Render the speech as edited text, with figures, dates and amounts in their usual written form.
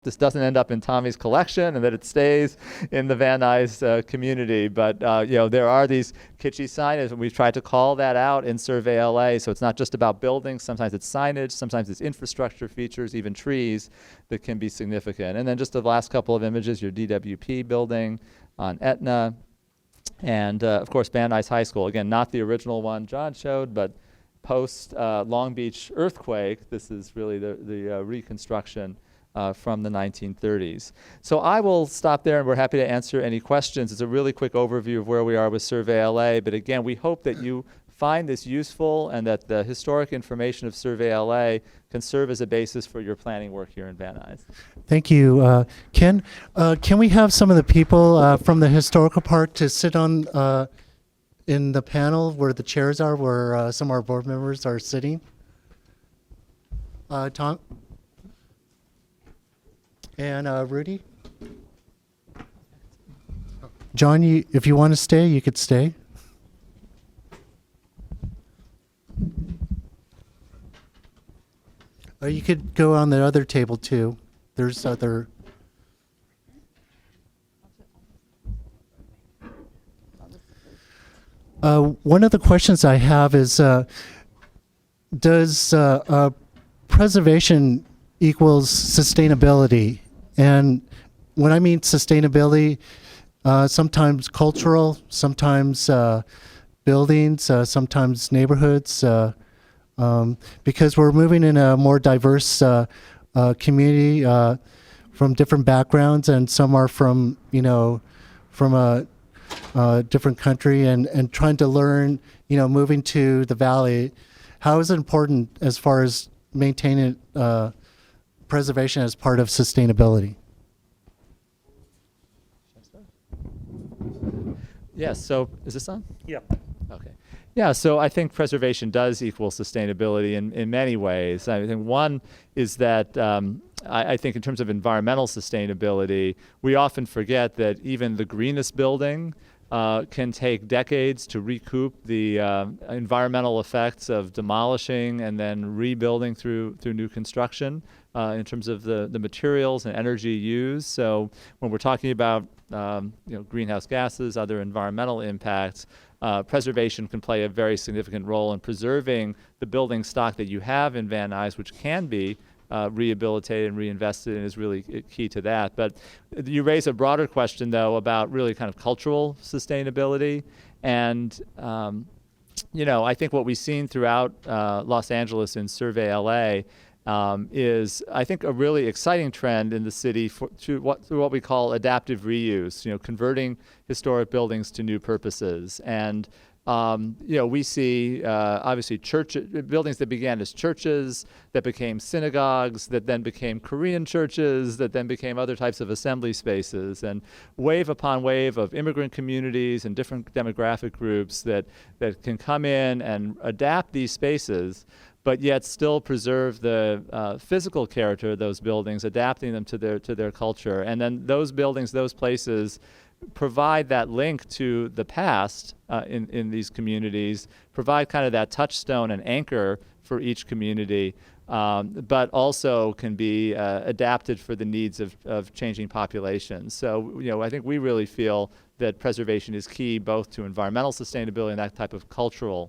this doesn't end up in Tommy's collection and that it stays in the Van Nuys community. But there are these kitschy signage, and we've tried to call that out in Survey LA. So it's not just about buildings. Sometimes it's signage. Sometimes it's infrastructure features, even trees that can be significant. And then just the last couple of images, your DWP building on Etna. And of course, Van Nuys High School. Again, not the original one John showed, but post Long Beach earthquake, this is really the reconstruction from the 1930s. So I will stop there, and we're happy to answer any questions. It's a really quick overview of where we are with Survey LA, but again, we hope that you find this useful and that the historic information of Survey LA can serve as a basis for your planning work here in Van Nuys. Thank you. Ken, can we have some of the people from the historical part to sit on in the panel where the chairs are, where some of our board members are sitting? Tom? And Rudy? John, if you want to stay, you could stay. Or you could go on the other table too. There's other. One of the questions I have is, does preservation equals sustainability? And when I mean sustainability, sometimes cultural, sometimes buildings, sometimes neighborhoods, because we're moving in a more diverse community from different backgrounds, and some are from from a different country, and trying to learn, moving to the valley. How is it important as far as maintaining preservation as part of sustainability? Yes, so is this on? Yeah. Okay. Yeah, so I think preservation does equal sustainability in many ways. I think one is that I think in terms of environmental sustainability, we often forget that even the greenest building can take decades to recoup the environmental effects of demolishing and then rebuilding through new construction in terms of the materials and energy used. So when we're talking about greenhouse gases, other environmental impacts, preservation can play a very significant role in preserving the building stock that you have in Van Nuys, which can be rehabilitated and reinvested in, is really key to that. But you raise a broader question, though, about really kind of cultural sustainability. And, I think what we've seen throughout Los Angeles in Survey LA is, I think, a really exciting trend in the city through what we call adaptive reuse, converting historic buildings to new purposes. And we see obviously buildings that began as churches, that became synagogues, that then became Korean churches, that then became other types of assembly spaces, and wave upon wave of immigrant communities and different demographic groups that can come in and adapt these spaces, but yet still preserve the physical character of those buildings, adapting them to their culture. And then those buildings, those places, provide that link to the past in these communities, provide kind of that touchstone and anchor for each community, but also can be adapted for the needs of changing populations. So, I think we really feel that preservation is key both to environmental sustainability and that type of cultural